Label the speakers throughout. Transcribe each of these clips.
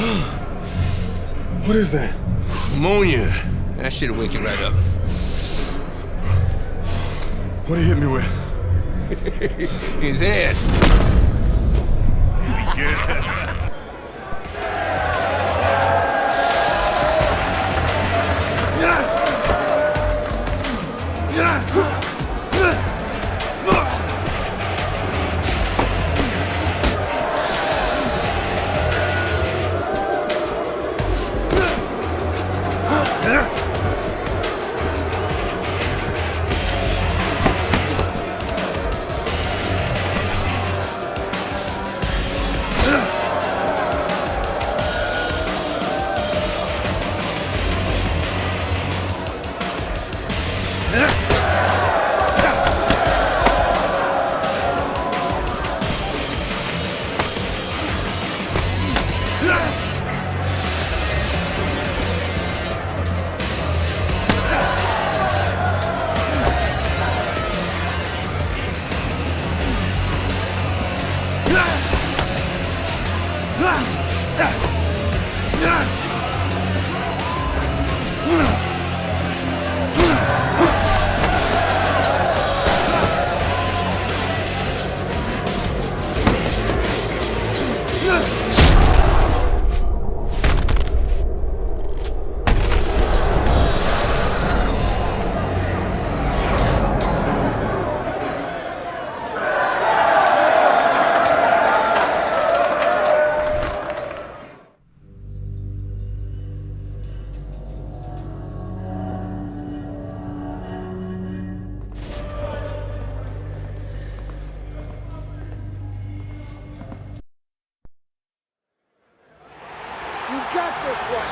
Speaker 1: What is that?
Speaker 2: Ammonia. That shit'll wake you right up.
Speaker 1: What did he hit me with?
Speaker 2: His head.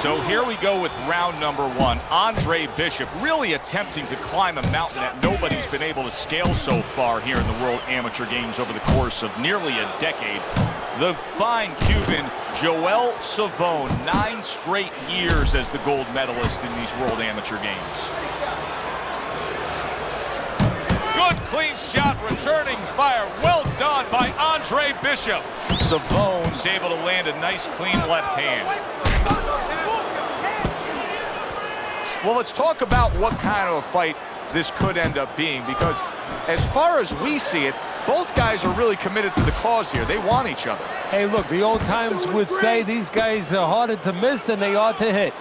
Speaker 3: So here we go with round number one. Andre Bishop really attempting to climb a mountain that nobody's been able to scale so far here in the World Amateur Games over the course of nearly a decade. The fine Cuban Joel Savone, 9 straight years as the gold medalist in these World Amateur Games. Good clean shot, returning fire. Well done by Andre Bishop. Savone's able to land a nice clean left hand. Well, let's talk about what kind of a fight this could end up being, because as far as we see it, both guys are really committed to the cause here. They want each other.
Speaker 4: Hey, look, the old times would say these guys are harder to miss than they are to hit.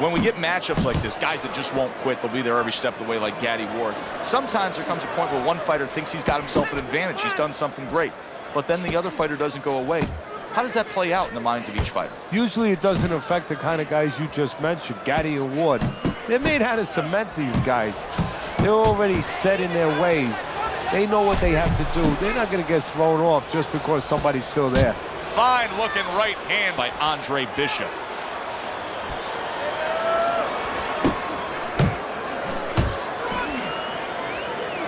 Speaker 3: When we get matchups like this, guys that just won't quit, they'll be there every step of the way like Gaddy Ward. Sometimes there comes a point where one fighter thinks he's got himself an advantage, he's done something great, but then the other fighter doesn't go away. How does that play out in the minds of each fighter?
Speaker 4: Usually it doesn't affect the kind of guys you just mentioned, Gaddy and Ward. They're made how to cement these guys. They're already set in their ways. They know what they have to do. They're not going to get thrown off just because somebody's still there.
Speaker 3: Fine looking right hand by Andre Bishop.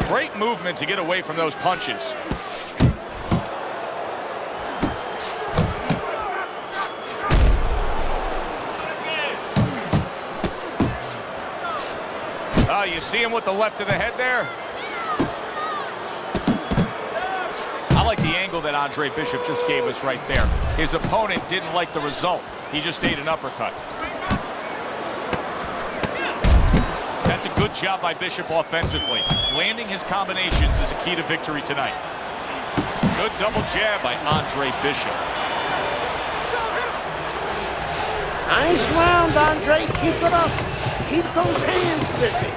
Speaker 3: Great movement to get away from those punches. Oh, you see him with the left to the head there? I like the angle that Andre Bishop just gave us right there. His opponent didn't like the result. He just ate an uppercut. That's a good job by Bishop offensively. Landing his combinations is a key to victory tonight. Good double jab by Andre Bishop.
Speaker 5: Nice round, Andre. Keep it up. Keep those hands busy.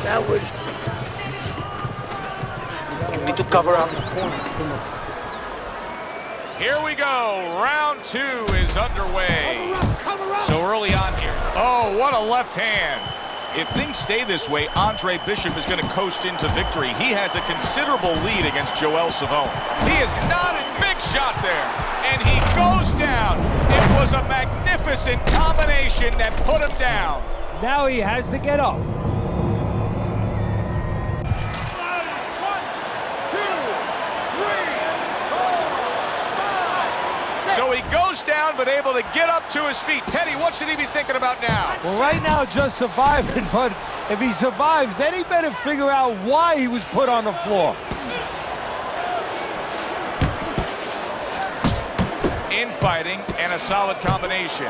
Speaker 5: That was...
Speaker 6: You need to cover up the corner.
Speaker 3: Here we go. Round 2 is underway.
Speaker 5: Cover up.
Speaker 3: So early on here. Oh, what a left hand. If things stay this way, Andre Bishop is going to coast into victory. He has a considerable lead against Joel Savone. He is nodded, big shot there, and he goes down. It was a magnificent combination that put him down.
Speaker 4: Now he has to get up.
Speaker 3: So he goes down, but able to get up to his feet. Teddy, what should he be thinking about now?
Speaker 4: Well, right now, just surviving, but if he survives, then he better figure out why he was put on the floor.
Speaker 3: fighting and a solid combination.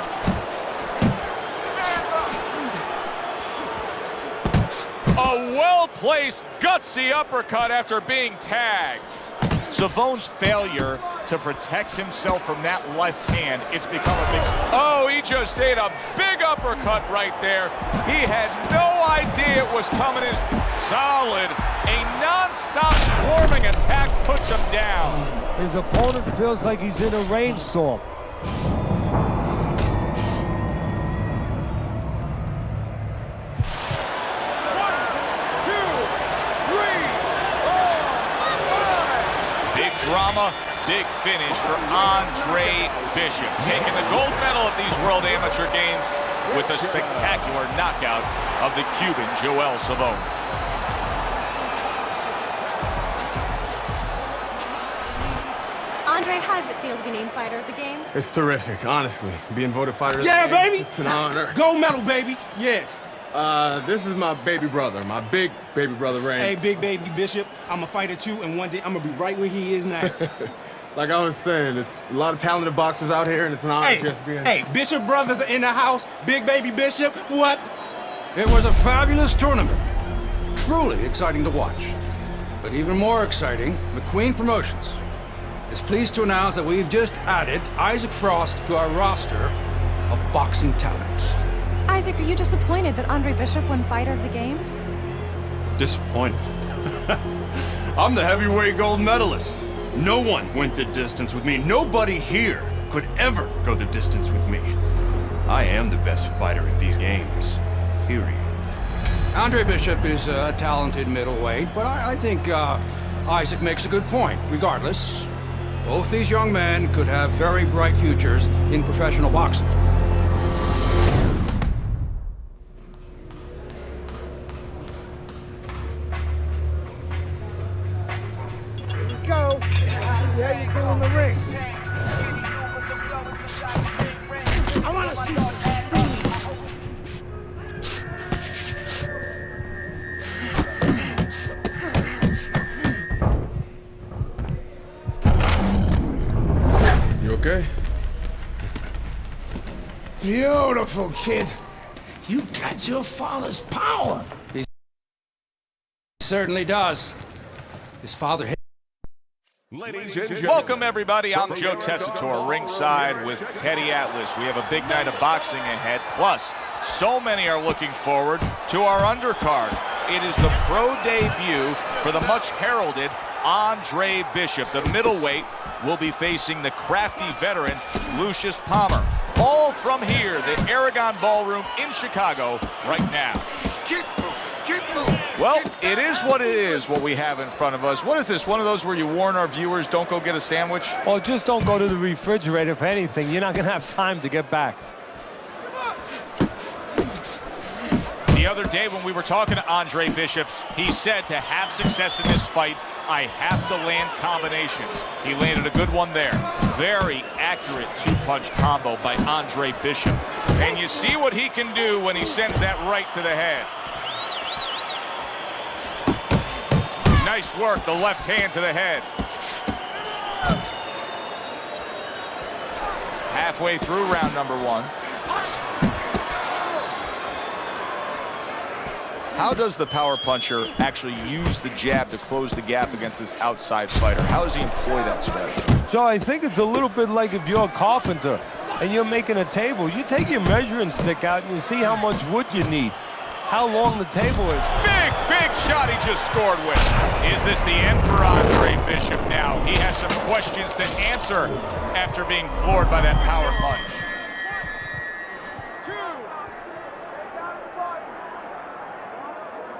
Speaker 3: A well-placed, gutsy uppercut after being tagged. Savone's failure to protect himself from that left hand, it's become a big... Oh, he just ate a big uppercut right there. He had no idea it was coming in. Solid. A non-stop swarming attack puts him down.
Speaker 4: His opponent feels like he's in a rainstorm.
Speaker 3: Drama, big finish for Andre Bishop, taking the gold medal at these World Amateur Games with a spectacular knockout of the Cuban Joel Savone.
Speaker 7: Andre, how does it feel to be named Fighter of the Games?
Speaker 1: It's terrific, honestly. Being voted fighter of the
Speaker 6: Yeah,
Speaker 1: Games,
Speaker 6: baby.
Speaker 1: It's an honor.
Speaker 6: Gold medal, baby. Yeah.
Speaker 1: This is my baby brother, my big baby brother, Ray.
Speaker 6: Hey, big baby Bishop. I'm a fighter too, and one day I'm gonna be right where he is now.
Speaker 1: Like I was saying, it's a lot of talented boxers out here, and it's an honor just being...
Speaker 6: Hey, Bishop brothers are in the house. Big baby Bishop, what? It was a fabulous tournament. Truly exciting to watch. But even more exciting, McQueen Promotions is pleased to announce that we've just added Isaac Frost to our roster of boxing talent.
Speaker 7: Isaac, are you disappointed that Andre Bishop won Fighter of the Games?
Speaker 8: Disappointed. I'm the heavyweight gold medalist. No one went the distance with me. Nobody here could ever go the distance with me. I am the best fighter at these games. Period.
Speaker 6: Andre Bishop is a talented middleweight, but I think Isaac makes a good point. Regardless, both these young men could have very bright futures in professional boxing.
Speaker 5: Go. See how you do in the ring. I want to see you.
Speaker 1: You okay?
Speaker 5: Beautiful, kid. You got your father's power.
Speaker 6: He certainly does. His father hit.
Speaker 3: Welcome, everybody. I'm Joe Tessitore, ringside with Teddy Atlas. We have a big night of boxing ahead. Plus, so many are looking forward to our undercard. It is the pro debut for the much-heralded Andre Bishop. The middleweight will be facing the crafty veteran Lucius Palmer. All from here, the Aragon Ballroom in Chicago right now. Well, it is what it is, what we have in front of us. What is this, one of those where you warn our viewers, don't go get a sandwich?
Speaker 4: Or just don't go to the refrigerator. If anything, you're not going to have time to get back.
Speaker 3: The other day when we were talking to Andre Bishop, he said to have success in this fight, I have to land combinations. He landed a good one there. Very accurate two-punch combo by Andre Bishop. And you see what he can do when he sends that right to the head. Nice work, the left hand to the head. Halfway through round number one. How does the power puncher actually use the jab to close the gap against this outside fighter? How does he employ that strategy?
Speaker 4: So I think it's a little bit like if you're a carpenter and you're making a table. You take your measuring stick out and you see how much wood you need, how long the table is.
Speaker 3: Big shot he just scored with. Is this the end for Andre Bishop now? He has some questions to answer after being floored by that power punch.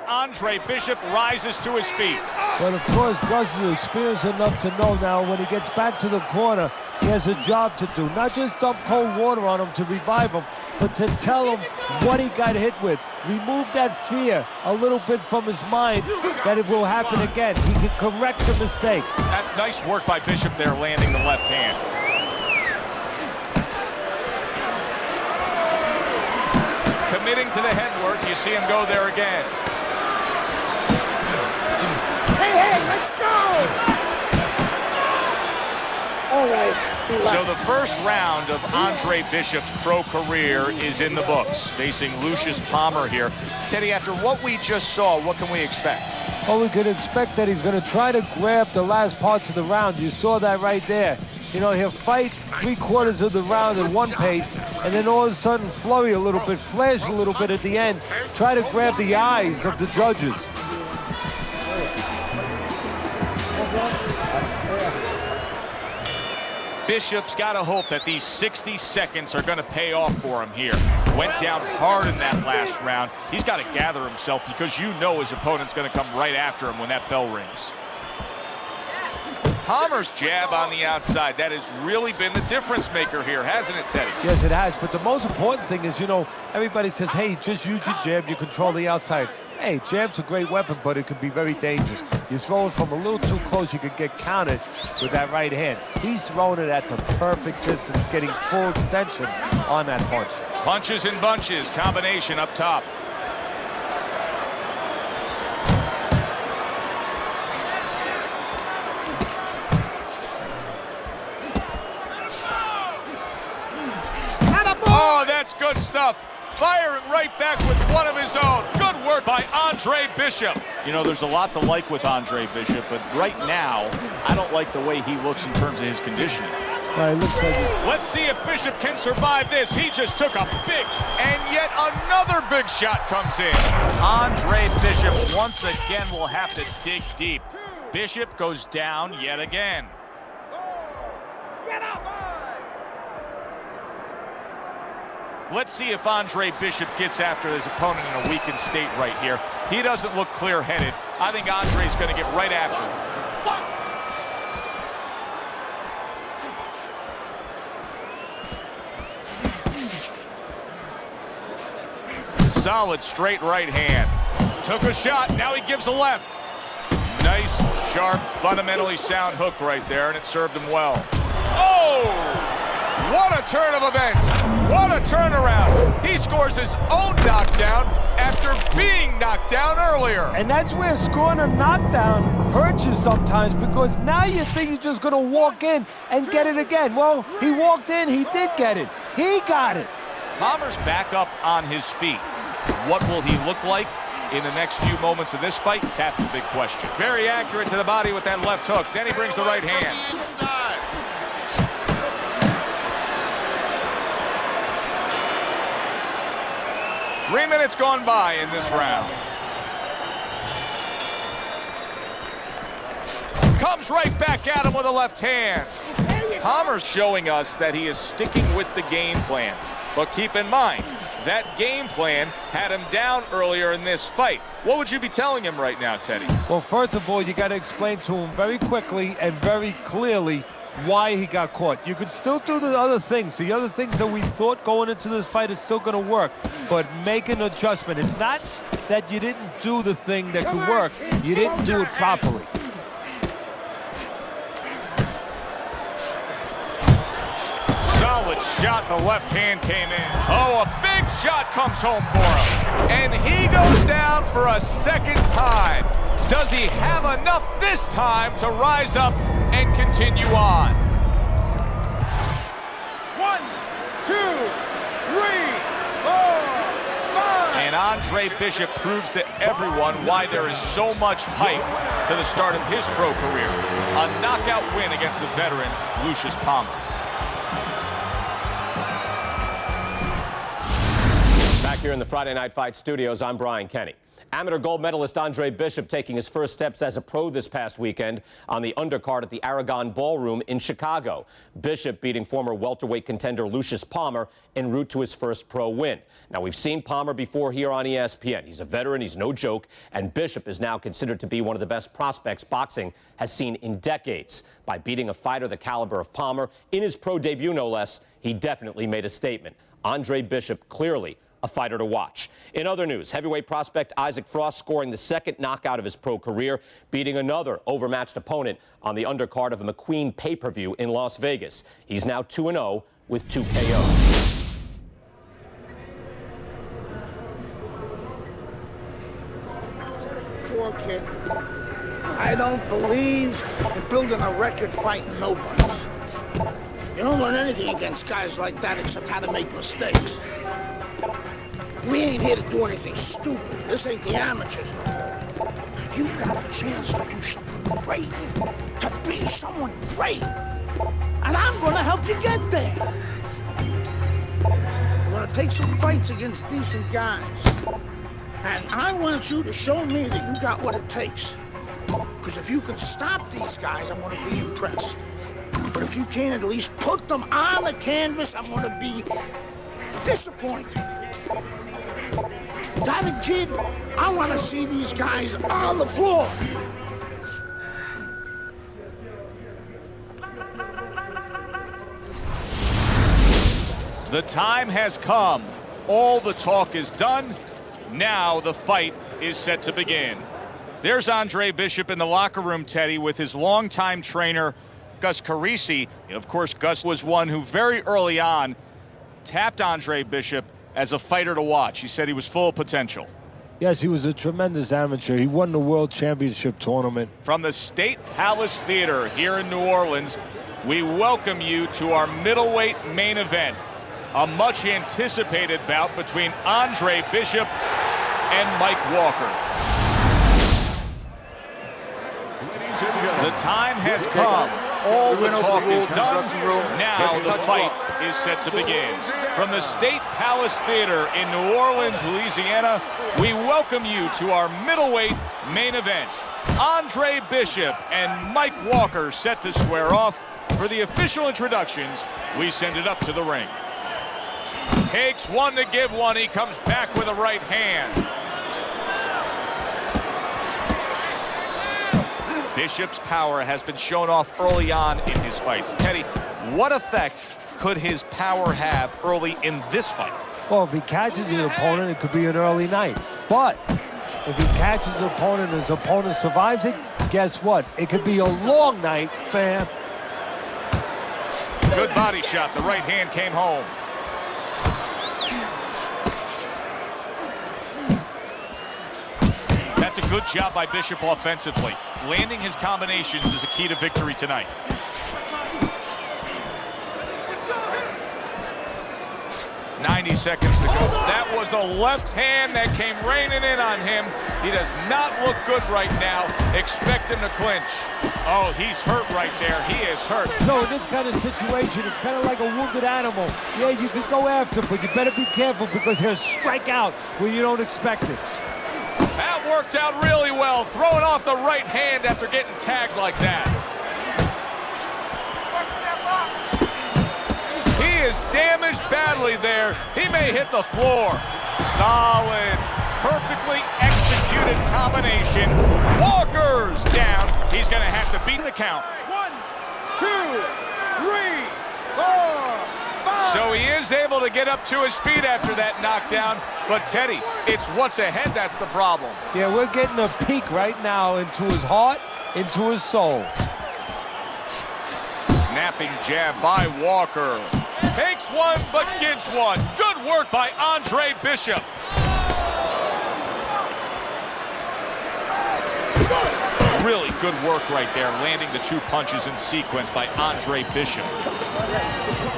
Speaker 3: Andre Bishop rises to his feet.
Speaker 4: But of course, Gus is experienced enough to know now when he gets back to the corner, he has a job to do. Not just dump cold water on him to revive him, but to tell him what he got hit with. Remove that fear a little bit from his mind that it will happen again. He can correct the mistake.
Speaker 3: That's nice work by Bishop there, landing the left hand. Committing to the head work, you see him go there again.
Speaker 5: Hey, let's go! All right,
Speaker 3: So the first round of Andre Bishop's pro career is in the books, facing Lucius Palmer here. Teddy, after what we just saw, what can we expect?
Speaker 4: Well, we could expect that he's going to try to grab the last parts of the round. You saw that right there. You know, he'll fight 3/4 of the round at one pace, and then all of a sudden flurry a little bit, flash a little bit at the end, try to grab the eyes of the judges.
Speaker 3: Bishop's got to hope that these 60 seconds are going to pay off for him here. Went down hard in that last round. He's got to gather himself because you know his opponent's going to come right after him when that bell rings. Palmer's jab on the outside, that has really been the difference maker here, hasn't it, Teddy?
Speaker 4: Yes, it has, but the most important thing is, you know, everybody says, hey, just use your jab, you control the outside. Hey, jab's a great weapon, but it could be very dangerous. You throw it from a little too close, you could get countered with that right hand. He's throwing it at the perfect distance, getting full extension on that punch.
Speaker 3: Punches and bunches, combination up top. Oh, that's good stuff. Firing right back with one of his own. Good work by Andre Bishop. You know, there's a lot to like with Andre Bishop, but right now, I don't like the way he looks in terms of his conditioning.
Speaker 4: It looks like it.
Speaker 3: Let's see if Bishop can survive this. He just took a big, and yet another big shot comes in. Andre Bishop once again will have to dig deep. Bishop goes down yet again. Let's see if Andre Bishop gets after his opponent in a weakened state right here. He doesn't look clear-headed. I think Andre's going to get right after him. Solid straight right hand. Took a shot, now he gives a left. Nice, sharp, fundamentally sound hook right there, and it served him well. Oh! What a turn of events! What a turnaround! He scores his own knockdown after being knocked down earlier.
Speaker 4: And that's where scoring a knockdown hurts you sometimes, because now you think you're just going to walk in and get it again. Well, he walked in, he did get it. He got it.
Speaker 3: Palmer's back up on his feet. What will he look like in the next few moments of this fight? That's the big question. Very accurate to the body with that left hook. Then he brings the right hand. 3 minutes gone by in this round. Comes right back at him with a left hand. Palmer's showing us that he is sticking with the game plan. But keep in mind, that game plan had him down earlier in this fight. What would you be telling him right now, Teddy?
Speaker 4: Well, first of all, you got to explain to him very quickly and very clearly why he got caught. You could still do the other things. The other things that we thought going into this fight is still going to work, but make an adjustment. It's not that you didn't do the thing that could work. You didn't do it properly.
Speaker 3: Solid shot. The left hand came in. Oh, a big shot comes home for him. And he goes down for a second time. Does he have enough this time to rise up and continue on?
Speaker 9: 1, 2, 3, 4, 5.
Speaker 3: And Andre Bishop proves to everyone why there is so much hype to the start of his pro career. A knockout win against the veteran, Lucius Palmer.
Speaker 10: Back here in the Friday Night Fight studios, I'm Brian Kenny. Amateur gold medalist Andre Bishop taking his first steps as a pro this past weekend on the undercard at the Aragon Ballroom in Chicago. Bishop beating former welterweight contender Lucius Palmer en route to his first pro win. Now, we've seen Palmer before here on ESPN. He's a veteran, he's no joke, and Bishop is now considered to be one of the best prospects boxing has seen in decades. By beating a fighter the caliber of Palmer in his pro debut, no less, he definitely made a statement. Andre Bishop clearly a fighter to watch. In other news, heavyweight prospect Isaac Frost scoring the second knockout of his pro career, beating another overmatched opponent on the undercard of a McQueen pay-per-view in Las Vegas. He's now 2-0 with 2 KOs.
Speaker 5: Sure, kid. I don't believe in building a record fighting nobody. You don't learn anything against guys like that except how to make mistakes. We ain't here to do anything stupid. This ain't the amateurs. You got a chance to do something great, to be someone great. And I'm gonna help you get there. We're gonna take some fights against decent guys. And I want you to show me that you got what it takes. Because if you can stop these guys, I'm gonna be impressed. But if you can't at least put them on the canvas, I'm gonna be disappointed. Got it, kid? I want to see these guys on the floor.
Speaker 3: The time has come. All the talk is done. Now the fight is set to begin. There's Andre Bishop in the locker room, Teddy, with his longtime trainer, Gus Carisi. Of course, Gus was one who very early on tapped Andre Bishop as a fighter to watch. He said he was full of potential.
Speaker 4: Yes, he was a tremendous amateur. He won the World Championship tournament.
Speaker 3: From the State Palace Theater here in New Orleans, we welcome you to our middleweight main event. A much anticipated bout between Andre Bishop and Mike Walker. The time has come. All the talk is done. Now the fight is set to begin. From the State Palace Theater in New Orleans, Louisiana, we welcome you to our middleweight main event. Andre Bishop and Mike Walker set to square off. For the official introductions, we send it up to the ring. Takes one to give one. He comes back with a right hand. Bishop's power has been shown off early on in his fights. Teddy, what effect could his power have early in this fight?
Speaker 4: Well, if he catches his opponent, it could be an early night. But if he catches his opponent and his opponent survives it, guess what? It could be a long night, fam.
Speaker 3: Good body shot. The right hand came home. That's a good job by Bishop offensively. Landing his combinations is a key to victory tonight. "90 seconds to go." That was a left hand that came raining in on him. He does not look good right now. Expect him to clinch. Oh, he's hurt right there. He is hurt.
Speaker 4: So in this kind of situation, it's kind of like a wounded animal. Yeah, you can go after him, but you better be careful because he'll strike out when you don't expect it.
Speaker 3: That worked out really well, throwing off the right hand after getting tagged like that. He is damaged badly there. He may hit the floor. Solid, perfectly executed combination. Walker's down. He's going to have to beat the count.
Speaker 9: 1, 2, 3, 4, 5.
Speaker 3: So he is able to get up to his feet after that knockdown. But Teddy, it's what's ahead that's the problem.
Speaker 4: Yeah, we're getting a peek right now into his heart, into his soul.
Speaker 3: Snapping jab by Walker. Takes one, but gives one. Good work by Andre Bishop. Really good work right there, landing the two punches in sequence by Andre Bishop.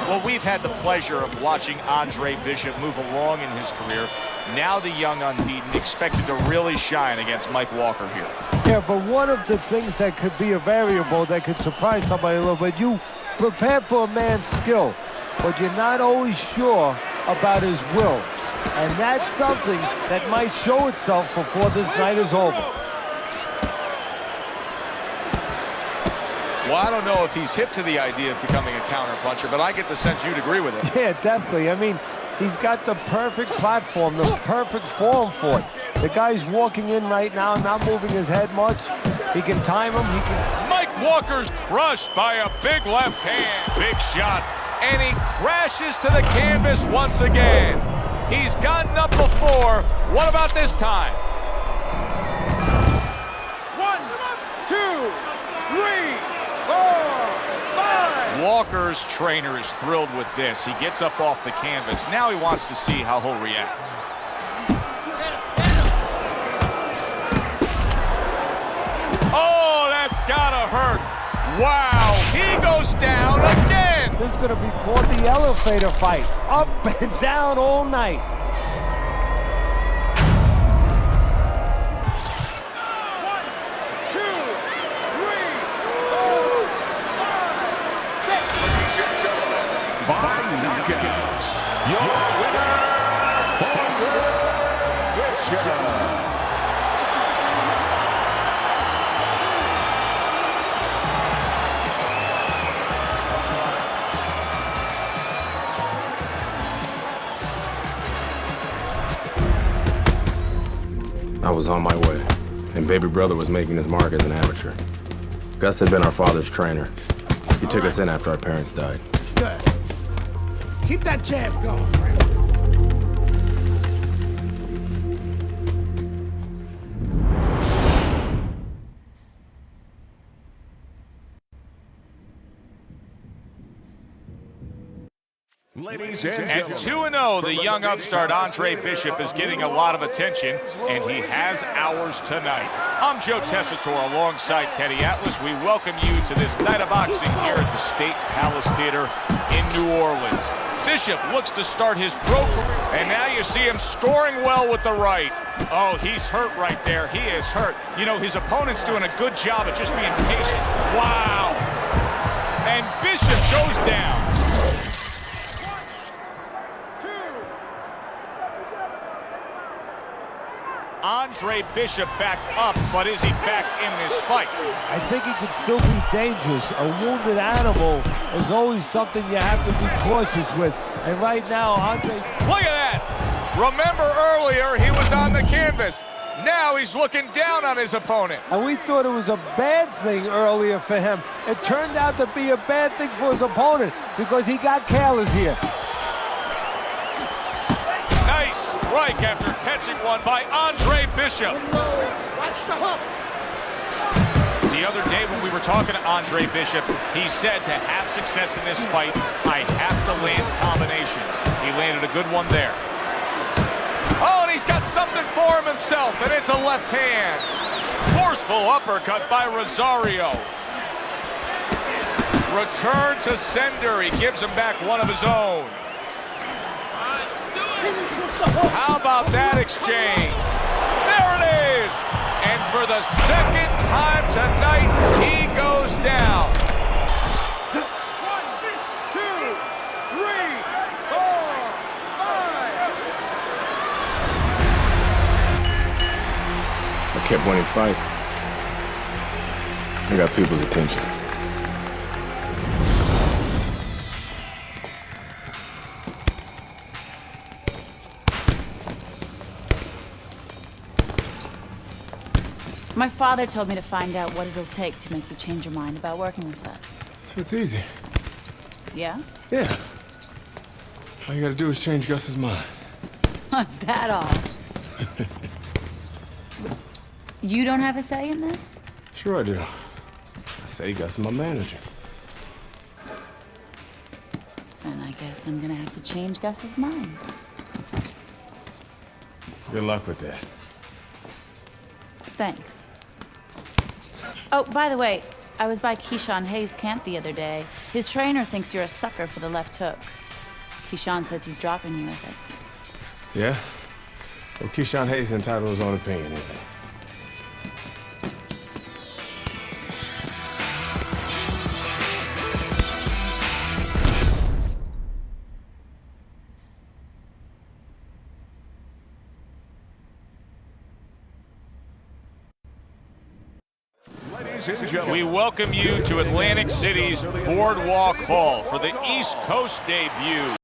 Speaker 3: Well, we've had the pleasure of watching Andre Bishop move along in his career. Now the young unbeaten expected to really shine against Mike Walker here.
Speaker 4: Yeah, but one of the things that could be a variable that could surprise somebody a little bit, you prepare for a man's skill, but you're not always sure about his will. And that's something that might show itself before this night is over.
Speaker 3: Well, I don't know if he's hip to the idea of becoming a counterpuncher, but I get the sense you'd agree with him.
Speaker 4: Yeah, definitely. I mean, he's got the perfect platform, the perfect form for it. The guy's walking in right now, not moving his head much. He can time him. He can.
Speaker 3: Mike Walker's crushed by a big left hand. Big shot. And he crashes to the canvas once again. He's gotten up before. What about this time?
Speaker 9: 1, 2, 3, 4, 5.
Speaker 3: Walker's trainer is thrilled with this. He gets up off the canvas. Now he wants to see how he'll react. Oh, that's gotta hurt. Wow, he goes down again.
Speaker 4: This is gonna be called the elevator fight. Up and down all night.
Speaker 9: By knockouts, your winner, Bishop.
Speaker 1: I was on my way, and baby brother was making his mark as an amateur. Gus had been our father's trainer. He took us in after our parents died.
Speaker 5: Good. Keep that jab going.
Speaker 9: Ladies and
Speaker 3: At
Speaker 9: gentlemen,
Speaker 3: 2-0, the young upstart Andre Bishop is getting a lot of attention, and he has ours tonight. I'm Joe Tessitore alongside Teddy Atlas. We welcome you to this night of boxing here at the State Palace Theater in New Orleans. Bishop looks to start his pro career, and now you see him scoring well with the right. Oh, he's hurt right there. He is hurt. You know, his opponent's doing a good job of just being patient. Wow! And Bishop goes down. Andre Bishop back up, but is he back in this fight?
Speaker 4: I think he can still be dangerous. A wounded animal is always something you have to be cautious with. And right now, Andre...
Speaker 3: Look at that! Remember earlier, he was on the canvas. Now he's looking down on his opponent.
Speaker 4: And we thought it was a bad thing earlier for him. It turned out to be a bad thing for his opponent because he got careless here.
Speaker 3: Nice strike after catching one by Andre Bishop.
Speaker 5: Watch the hook.
Speaker 3: The other day when we were talking to Andre Bishop, he said to have success in this fight, I have to land combinations. He landed a good one there. Oh, and he's got something for him himself, and it's a left hand. Forceful uppercut by Rosario. Return to sender. He gives him back one of his own. How about that exchange? There it is! And for the second time tonight, he goes down.
Speaker 9: 1, 2, 3, 4, 5.
Speaker 1: I kept winning fights. I got people's attention.
Speaker 11: My father told me to find out what it'll take to make you change your mind about working with us.
Speaker 1: It's easy.
Speaker 11: Yeah?
Speaker 1: Yeah. All you gotta do is change Gus's mind.
Speaker 11: Is that all? You don't have a say in this?
Speaker 1: Sure I do. I say Gus is my manager.
Speaker 11: Then I guess I'm gonna have to change Gus's mind.
Speaker 1: Good luck with that.
Speaker 11: Thanks. Oh, by the way, I was by Keyshawn Hayes' camp the other day. His trainer thinks you're a sucker for the left hook. Keyshawn says he's dropping you with it.
Speaker 1: Yeah? Well, Keyshawn Hayes is entitled to his own opinion, isn't he?
Speaker 3: We welcome you to Atlantic City's Boardwalk Hall for the East Coast debut.